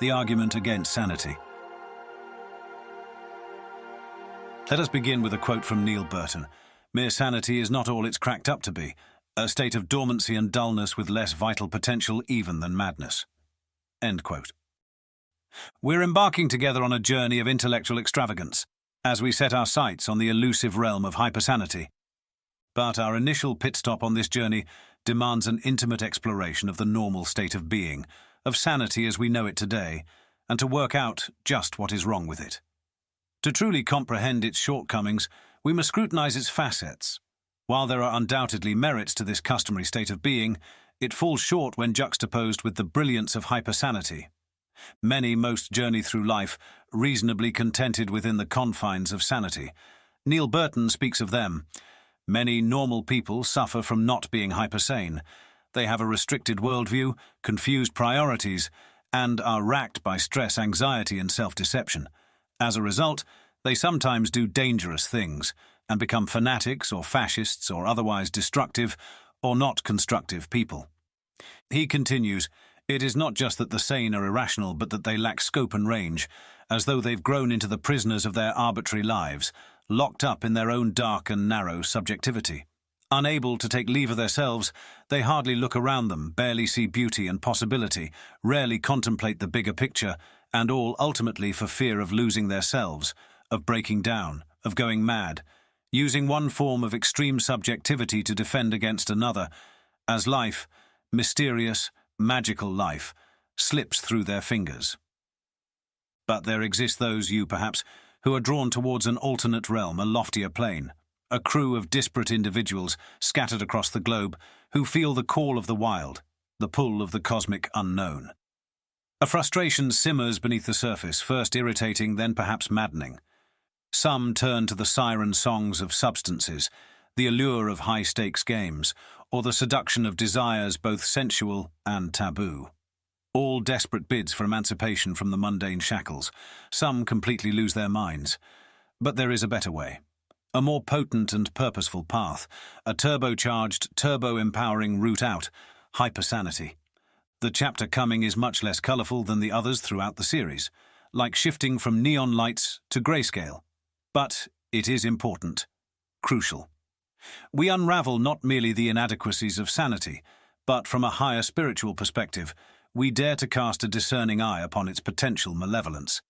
The argument against sanity. Let us begin with a quote from Neel Burton. "Mere sanity is not all it's cracked up to be, a state of dormancy and dullness with less vital potential even than madness." End quote. We're embarking together on a journey of intellectual extravagance as we set our sights on the elusive realm of hypersanity. But our initial pit stop on this journey demands an intimate exploration of the normal state of being, of sanity as we know it today, and to work out just what is wrong with it. To truly comprehend its shortcomings, we must scrutinize its facets. While there are undoubtedly merits to this customary state of being, it falls short when juxtaposed with the brilliance of hypersanity. Most journey through life reasonably contented within the confines of sanity. Neel Burton speaks of them. Many normal people suffer from not being hypersane. They have a restricted worldview, confused priorities, and are racked by stress, anxiety, and self-deception. As a result, they sometimes do dangerous things and become fanatics or fascists or otherwise destructive or not constructive people. He continues, "It is not just that the sane are irrational, but that they lack scope and range, as though they've grown into the prisoners of their arbitrary lives, locked up in their own dark and narrow subjectivity. Unable to take leave of themselves, they hardly look around them, barely see beauty and possibility, rarely contemplate the bigger picture, and all ultimately for fear of losing themselves, of breaking down, of going mad, using one form of extreme subjectivity to defend against another, as life, mysterious, magical life, slips through their fingers. But there exist those, you perhaps, who are drawn towards an alternate realm, a loftier plane, a crew of disparate individuals scattered across the globe who feel the call of the wild, the pull of the cosmic unknown. A frustration simmers beneath the surface, first irritating, then perhaps maddening. Some turn to the siren songs of substances, the allure of high-stakes games, or the seduction of desires both sensual and taboo. All desperate bids for emancipation from the mundane shackles. Some completely lose their minds. But there is a better way. A more potent and purposeful path, a turbocharged, turbo-empowering route out, hypersanity. The chapter coming is much less colourful than the others throughout the series, like shifting from neon lights to grayscale. But it is important, crucial. We unravel not merely the inadequacies of sanity, but from a higher spiritual perspective, we dare to cast a discerning eye upon its potential malevolence.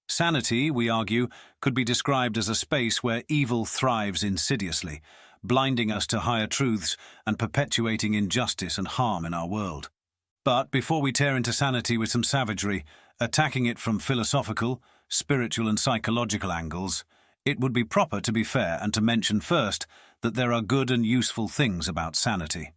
Sanity, we argue, could be described as a space where evil thrives insidiously, blinding us to higher truths and perpetuating injustice and harm in our world. But before we tear into sanity with some savagery, attacking it from philosophical, spiritual and psychological angles, it would be proper to be fair and to mention first that there are good and useful things about sanity.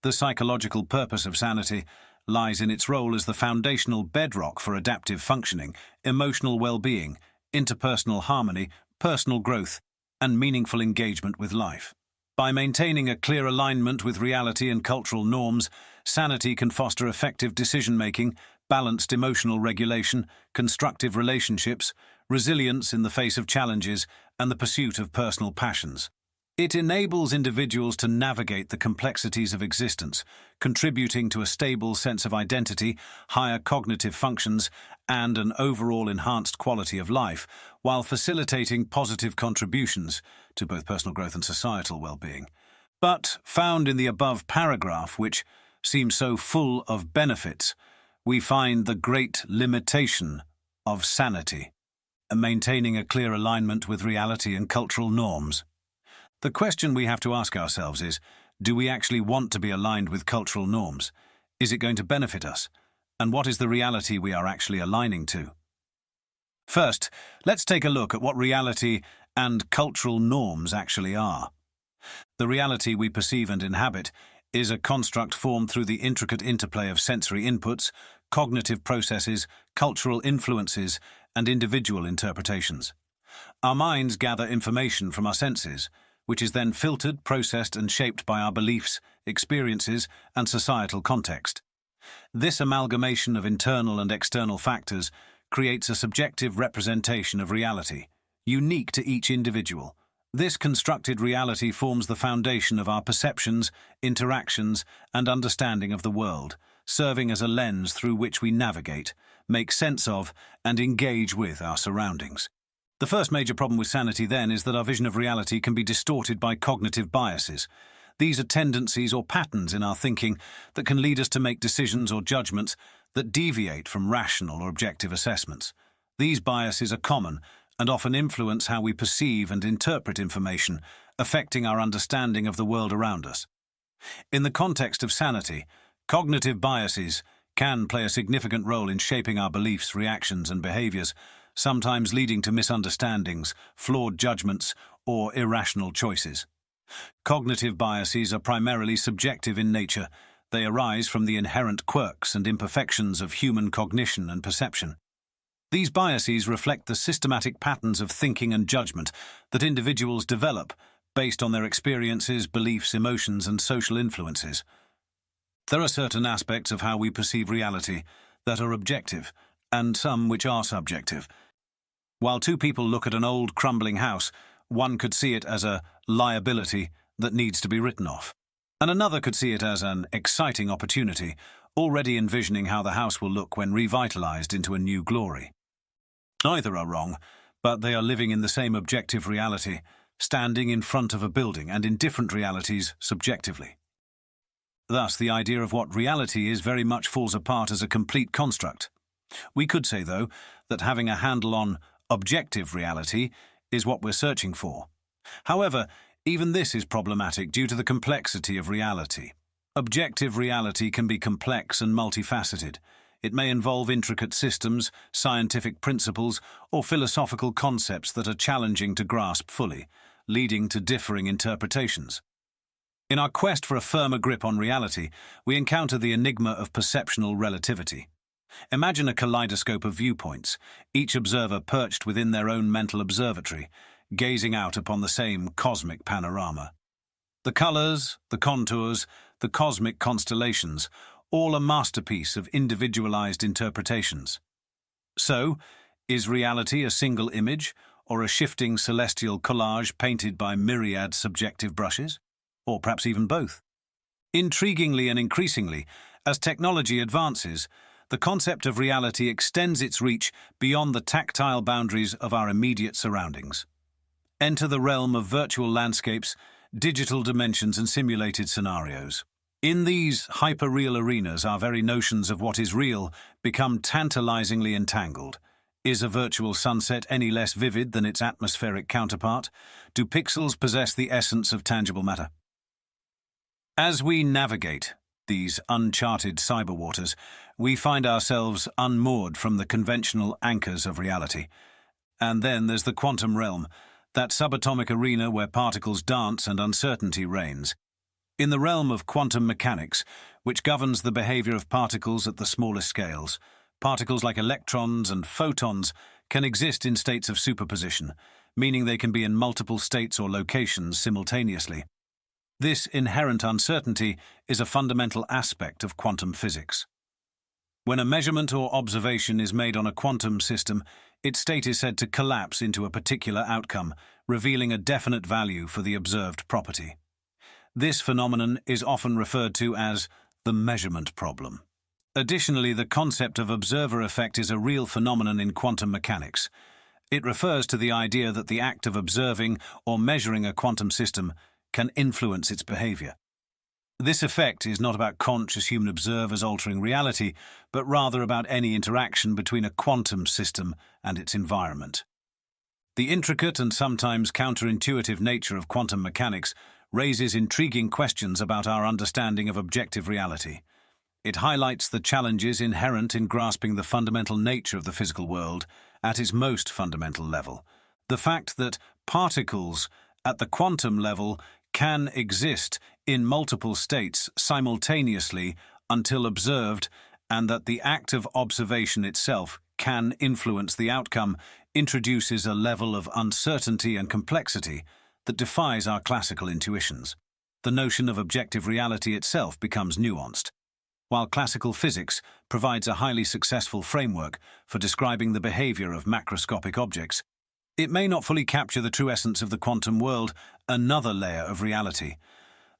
The psychological purpose of sanity lies in its role as the foundational bedrock for adaptive functioning, emotional well-being, interpersonal harmony, personal growth, and meaningful engagement with life. By maintaining a clear alignment with reality and cultural norms, sanity can foster effective decision-making, balanced emotional regulation, constructive relationships, resilience in the face of challenges, and the pursuit of personal passions. It enables individuals to navigate the complexities of existence, contributing to a stable sense of identity, higher cognitive functions, and an overall enhanced quality of life, while facilitating positive contributions to both personal growth and societal well-being. But found in the above paragraph, which seems so full of benefits, we find the great limitation of sanity, maintaining a clear alignment with reality and cultural norms. The question we have to ask ourselves is, do we actually want to be aligned with cultural norms? Is it going to benefit us? And what is the reality we are actually aligning to? First, let's take a look at what reality and cultural norms actually are. The reality we perceive and inhabit is a construct formed through the intricate interplay of sensory inputs, cognitive processes, cultural influences, and individual interpretations. Our minds gather information from our senses, which is then filtered, processed, and shaped by our beliefs, experiences, and societal context. This amalgamation of internal and external factors creates a subjective representation of reality, unique to each individual. This constructed reality forms the foundation of our perceptions, interactions, and understanding of the world, serving as a lens through which we navigate, make sense of, and engage with our surroundings. The first major problem with sanity, then, is that our vision of reality can be distorted by cognitive biases. These are tendencies or patterns in our thinking that can lead us to make decisions or judgments that deviate from rational or objective assessments. These biases are common and often influence how we perceive and interpret information, affecting our understanding of the world around us. In the context of sanity, cognitive biases can play a significant role in shaping our beliefs, reactions, and behaviors, sometimes leading to misunderstandings, flawed judgments, or irrational choices. Cognitive biases are primarily subjective in nature. They arise from the inherent quirks and imperfections of human cognition and perception. These biases reflect the systematic patterns of thinking and judgment that individuals develop based on their experiences, beliefs, emotions, and social influences. There are certain aspects of how we perceive reality that are objective, and some which are subjective. While two people look at an old, crumbling house, one could see it as a liability that needs to be written off, and another could see it as an exciting opportunity, already envisioning how the house will look when revitalized into a new glory. Neither are wrong, but they are living in the same objective reality, standing in front of a building, and in different realities subjectively. Thus, the idea of what reality is very much falls apart as a complete construct. We could say, though, that having a handle on objective reality is what we're searching for. However, even this is problematic due to the complexity of reality. Objective reality can be complex and multifaceted. It may involve intricate systems, scientific principles, or philosophical concepts that are challenging to grasp fully, leading to differing interpretations. In our quest for a firmer grip on reality, we encounter the enigma of perceptual relativity. Imagine a kaleidoscope of viewpoints, each observer perched within their own mental observatory, gazing out upon the same cosmic panorama. The colors, the contours, the cosmic constellations, all a masterpiece of individualized interpretations. So, is reality a single image, or a shifting celestial collage painted by myriad subjective brushes? Or perhaps even both? Intriguingly and increasingly, as technology advances, the concept of reality extends its reach beyond the tactile boundaries of our immediate surroundings. Enter the realm of virtual landscapes, digital dimensions, and simulated scenarios. In these hyper-real arenas, our very notions of what is real become tantalizingly entangled. Is a virtual sunset any less vivid than its atmospheric counterpart? Do pixels possess the essence of tangible matter? As we navigate these uncharted cyber waters, we find ourselves unmoored from the conventional anchors of reality. And then there's the quantum realm, that subatomic arena where particles dance and uncertainty reigns. In the realm of quantum mechanics, which governs the behavior of particles at the smallest scales, particles like electrons and photons can exist in states of superposition, meaning they can be in multiple states or locations simultaneously. This inherent uncertainty is a fundamental aspect of quantum physics. When a measurement or observation is made on a quantum system, its state is said to collapse into a particular outcome, revealing a definite value for the observed property. This phenomenon is often referred to as the measurement problem. Additionally, the concept of observer effect is a real phenomenon in quantum mechanics. It refers to the idea that the act of observing or measuring a quantum system can influence its behavior. This effect is not about conscious human observers altering reality, but rather about any interaction between a quantum system and its environment. The intricate and sometimes counterintuitive nature of quantum mechanics raises intriguing questions about our understanding of objective reality. It highlights the challenges inherent in grasping the fundamental nature of the physical world at its most fundamental level. The fact that particles at the quantum level can exist in multiple states simultaneously until observed, and that the act of observation itself can influence the outcome, introduces a level of uncertainty and complexity that defies our classical intuitions. The notion of objective reality itself becomes nuanced. While classical physics provides a highly successful framework for describing the behavior of macroscopic objects, it may not fully capture the true essence of the quantum world, another layer of reality.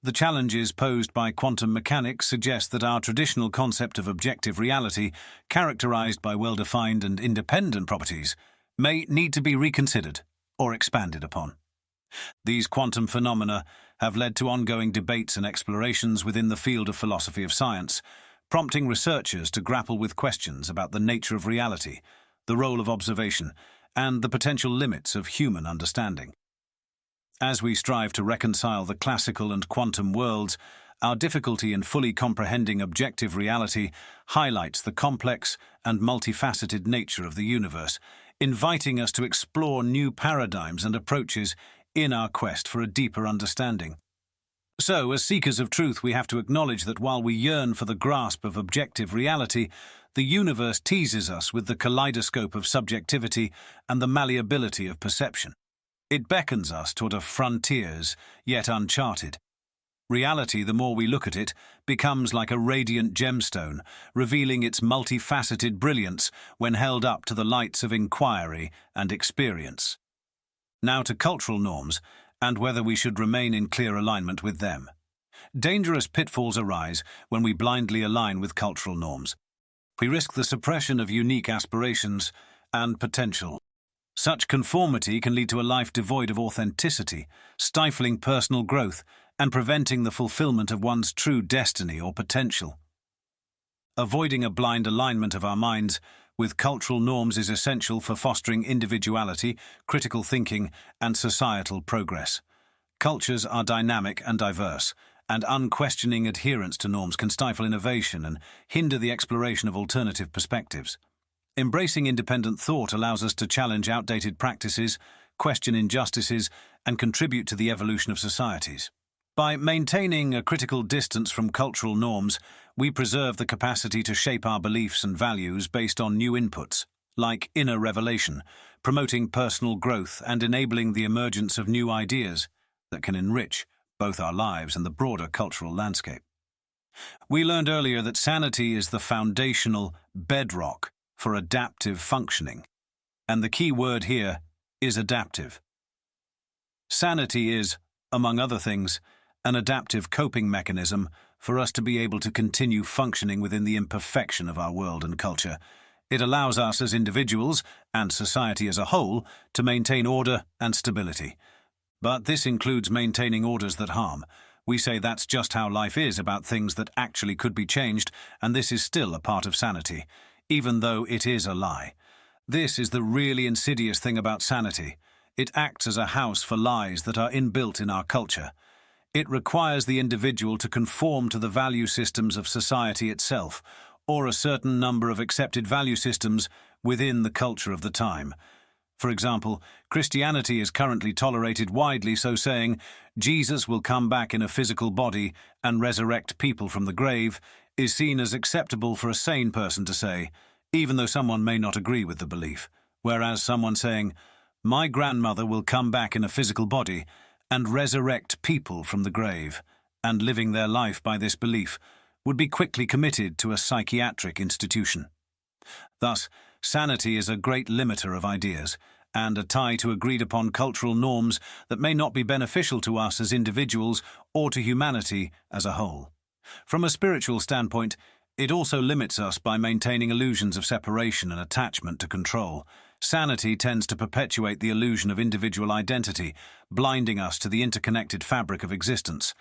The challenges posed by quantum mechanics suggest that our traditional concept of objective reality, characterized by well-defined and independent properties, may need to be reconsidered or expanded upon. These quantum phenomena have led to ongoing debates and explorations within the field of philosophy of science, prompting researchers to grapple with questions about the nature of reality, the role of observation, and the potential limits of human understanding. As we strive to reconcile the classical and quantum worlds, our difficulty in fully comprehending objective reality highlights the complex and multifaceted nature of the universe, inviting us to explore new paradigms and approaches in our quest for a deeper understanding. So, as seekers of truth, we have to acknowledge that while we yearn for the grasp of objective reality, the universe teases us with the kaleidoscope of subjectivity and the malleability of perception. It beckons us toward frontiers, yet uncharted. Reality, the more we look at it, becomes like a radiant gemstone, revealing its multifaceted brilliance when held up to the lights of inquiry and experience. Now to cultural norms, and whether we should remain in clear alignment with them. Dangerous pitfalls arise when we blindly align with cultural norms. We risk the suppression of unique aspirations and potential. Such conformity can lead to a life devoid of authenticity, stifling personal growth and preventing the fulfillment of one's true destiny or potential. Avoiding a blind alignment of our minds with cultural norms is essential for fostering individuality, critical thinking, and societal progress. Cultures are dynamic and diverse, and unquestioning adherence to norms can stifle innovation and hinder the exploration of alternative perspectives. Embracing independent thought allows us to challenge outdated practices, question injustices, and contribute to the evolution of societies. By maintaining a critical distance from cultural norms, we preserve the capacity to shape our beliefs and values based on new inputs, like inner revelation, promoting personal growth and enabling the emergence of new ideas that can enrich both our lives and the broader cultural landscape. We learned earlier that sanity is the foundational bedrock for adaptive functioning, and the key word here is adaptive. Sanity is, among other things, an adaptive coping mechanism for us to be able to continue functioning within the imperfection of our world and culture. It allows us as individuals, and society as a whole, to maintain order and stability. But this includes maintaining orders that harm. We say that's just how life is, about things that actually could be changed, and this is still a part of sanity, even though it is a lie. This is the really insidious thing about sanity. It acts as a house for lies that are inbuilt in our culture. It requires the individual to conform to the value systems of society itself, or a certain number of accepted value systems within the culture of the time. For example, Christianity is currently tolerated widely, so saying, Jesus will come back in a physical body and resurrect people from the grave, is seen as acceptable for a sane person to say, even though someone may not agree with the belief. Whereas someone saying, my grandmother will come back in a physical body and resurrect people from the grave, and living their life by this belief, would be quickly committed to a psychiatric institution. Thus, sanity is a great limiter of ideas, and a tie to agreed-upon cultural norms that may not be beneficial to us as individuals or to humanity as a whole. From a spiritual standpoint, it also limits us by maintaining illusions of separation and attachment to control. Sanity tends to perpetuate the illusion of individual identity, blinding us to the interconnected fabric of existence.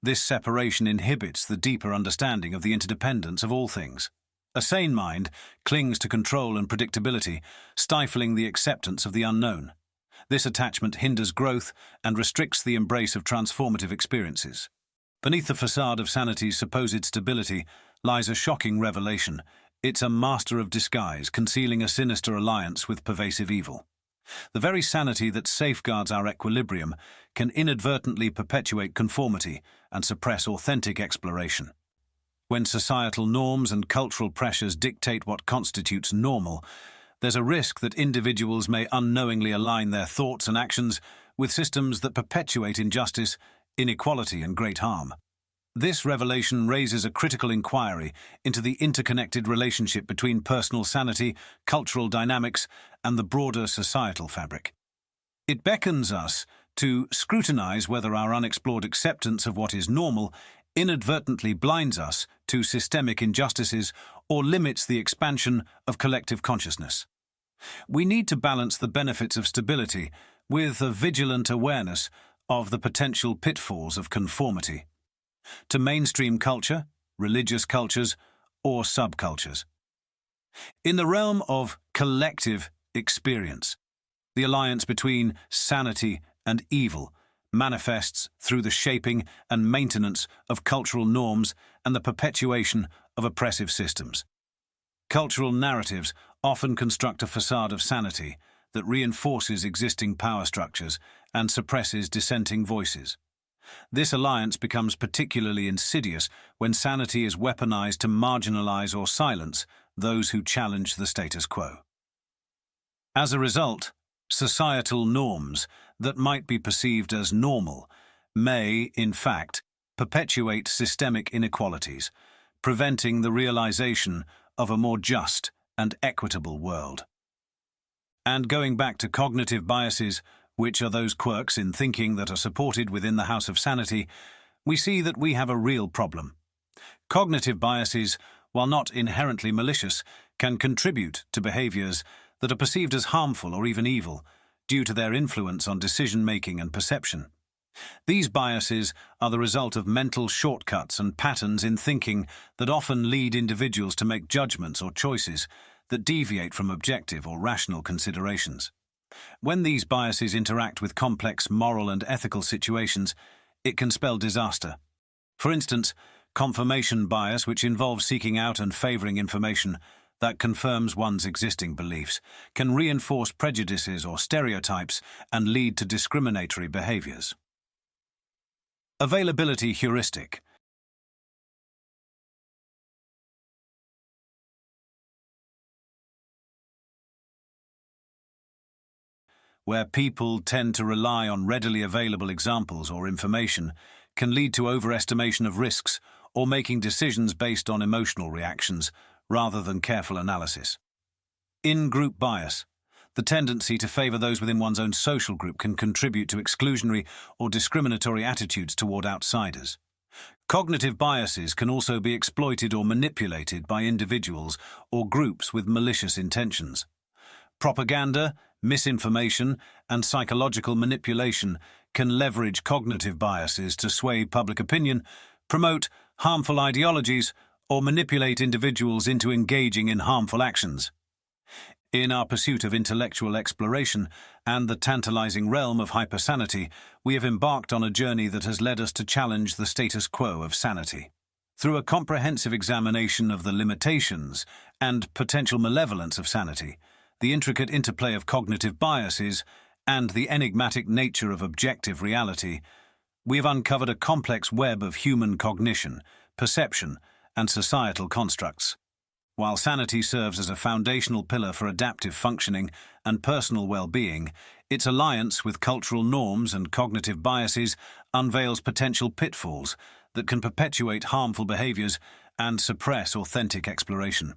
This separation inhibits the deeper understanding of the interdependence of all things. A sane mind clings to control and predictability, stifling the acceptance of the unknown. This attachment hinders growth and restricts the embrace of transformative experiences. Beneath the facade of sanity's supposed stability lies a shocking revelation. It's a master of disguise, concealing a sinister alliance with pervasive evil. The very sanity that safeguards our equilibrium can inadvertently perpetuate conformity and suppress authentic exploration. When societal norms and cultural pressures dictate what constitutes normal, there's a risk that individuals may unknowingly align their thoughts and actions with systems that perpetuate injustice, inequality, and great harm. This revelation raises a critical inquiry into the interconnected relationship between personal sanity, cultural dynamics, and the broader societal fabric. It beckons us To scrutinize whether our unexplored acceptance of what is normal inadvertently blinds us to systemic injustices or limits the expansion of collective consciousness. We need to balance the benefits of stability with a vigilant awareness of the potential pitfalls of conformity to mainstream culture, religious cultures, or subcultures. In the realm of collective experience, the alliance between sanity and evil manifests through the shaping and maintenance of cultural norms and the perpetuation of oppressive systems. Cultural narratives often construct a facade of sanity that reinforces existing power structures and suppresses dissenting voices. This alliance becomes particularly insidious when sanity is weaponized to marginalize or silence those who challenge the status quo. As a result, societal norms that might be perceived as normal may, in fact, perpetuate systemic inequalities, preventing the realization of a more just and equitable world. And going back to cognitive biases, which are those quirks in thinking that are supported within the House of Sanity, we see that we have a real problem. Cognitive biases, while not inherently malicious, can contribute to behaviors that are perceived as harmful or even evil due to their influence on decision-making and perception. These biases are the result of mental shortcuts and patterns in thinking that often lead individuals to make judgments or choices that deviate from objective or rational considerations. When these biases interact with complex moral and ethical situations, it can spell disaster. For instance, confirmation bias, which involves seeking out and favoring information that confirms one's existing beliefs, can reinforce prejudices or stereotypes and lead to discriminatory behaviors. Availability heuristic. Where people tend to rely on readily available examples or information, can lead to overestimation of risks or making decisions based on emotional reactions rather than careful analysis. In-group bias. The tendency to favor those within one's own social group can contribute to exclusionary or discriminatory attitudes toward outsiders. Cognitive biases can also be exploited or manipulated by individuals or groups with malicious intentions. Propaganda, misinformation, and psychological manipulation can leverage cognitive biases to sway public opinion, promote harmful ideologies, or manipulate individuals into engaging in harmful actions. In our pursuit of intellectual exploration and the tantalizing realm of hypersanity, we have embarked on a journey that has led us to challenge the status quo of sanity. Through a comprehensive examination of the limitations and potential malevolence of sanity, the intricate interplay of cognitive biases, and the enigmatic nature of objective reality, we have uncovered a complex web of human cognition, perception, and societal constructs. While sanity serves as a foundational pillar for adaptive functioning and personal well-being, its alliance with cultural norms and cognitive biases unveils potential pitfalls that can perpetuate harmful behaviors and suppress authentic exploration.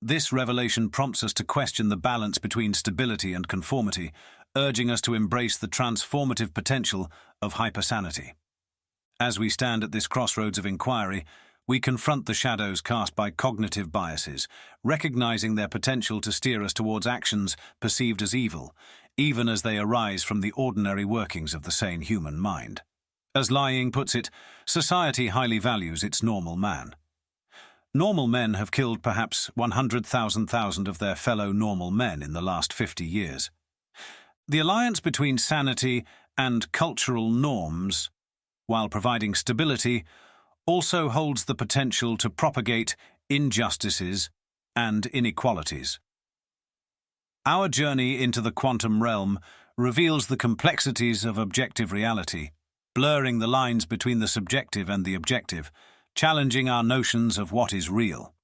This revelation prompts us to question the balance between stability and conformity, urging us to embrace the transformative potential of hypersanity. As we stand at this crossroads of inquiry, we confront the shadows cast by cognitive biases, recognizing their potential to steer us towards actions perceived as evil, even as they arise from the ordinary workings of the sane human mind. As Lying puts it, society highly values its normal man. Normal men have killed perhaps 100,000 of their fellow normal men in the last 50 years. The alliance between sanity and cultural norms, while providing stability, also holds the potential to propagate injustices and inequalities. Our journey into the quantum realm reveals the complexities of objective reality, blurring the lines between the subjective and the objective, challenging our notions of what is real.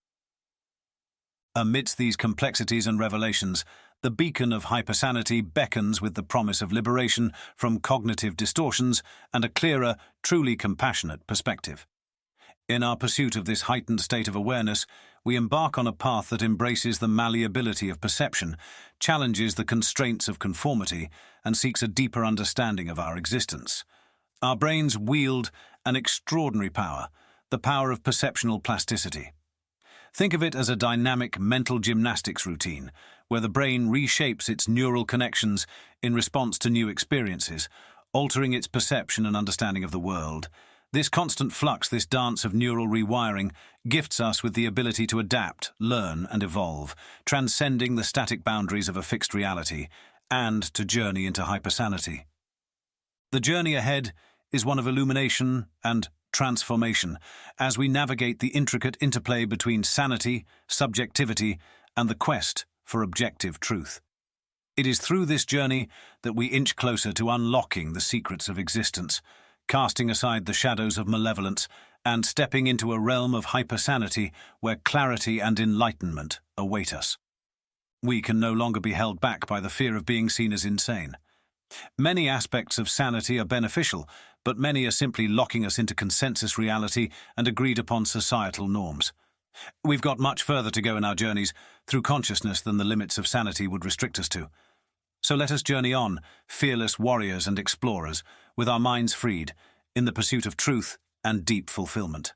Amidst these complexities and revelations, the beacon of hypersanity beckons with the promise of liberation from cognitive distortions and a clearer, truly compassionate perspective. In our pursuit of this heightened state of awareness, we embark on a path that embraces the malleability of perception, challenges the constraints of conformity, and seeks a deeper understanding of our existence. Our brains wield an extraordinary power, the power of perceptual plasticity. Think of it as a dynamic mental gymnastics routine, where the brain reshapes its neural connections in response to new experiences, altering its perception and understanding of the world. This constant flux, this dance of neural rewiring, gifts us with the ability to adapt, learn, and evolve, transcending the static boundaries of a fixed reality, and to journey into hypersanity. The journey ahead is one of illumination and transformation, as we navigate the intricate interplay between sanity, subjectivity, and the quest for objective truth. It is through this journey that we inch closer to unlocking the secrets of existence, casting aside the shadows of malevolence and stepping into a realm of hypersanity where clarity and enlightenment await us. We can no longer be held back by the fear of being seen as insane. Many aspects of sanity are beneficial, but many are simply locking us into consensus reality and agreed-upon societal norms. We've got much further to go in our journeys through consciousness than the limits of sanity would restrict us to. So let us journey on, fearless warriors and explorers, with our minds freed, in the pursuit of truth and deep fulfillment.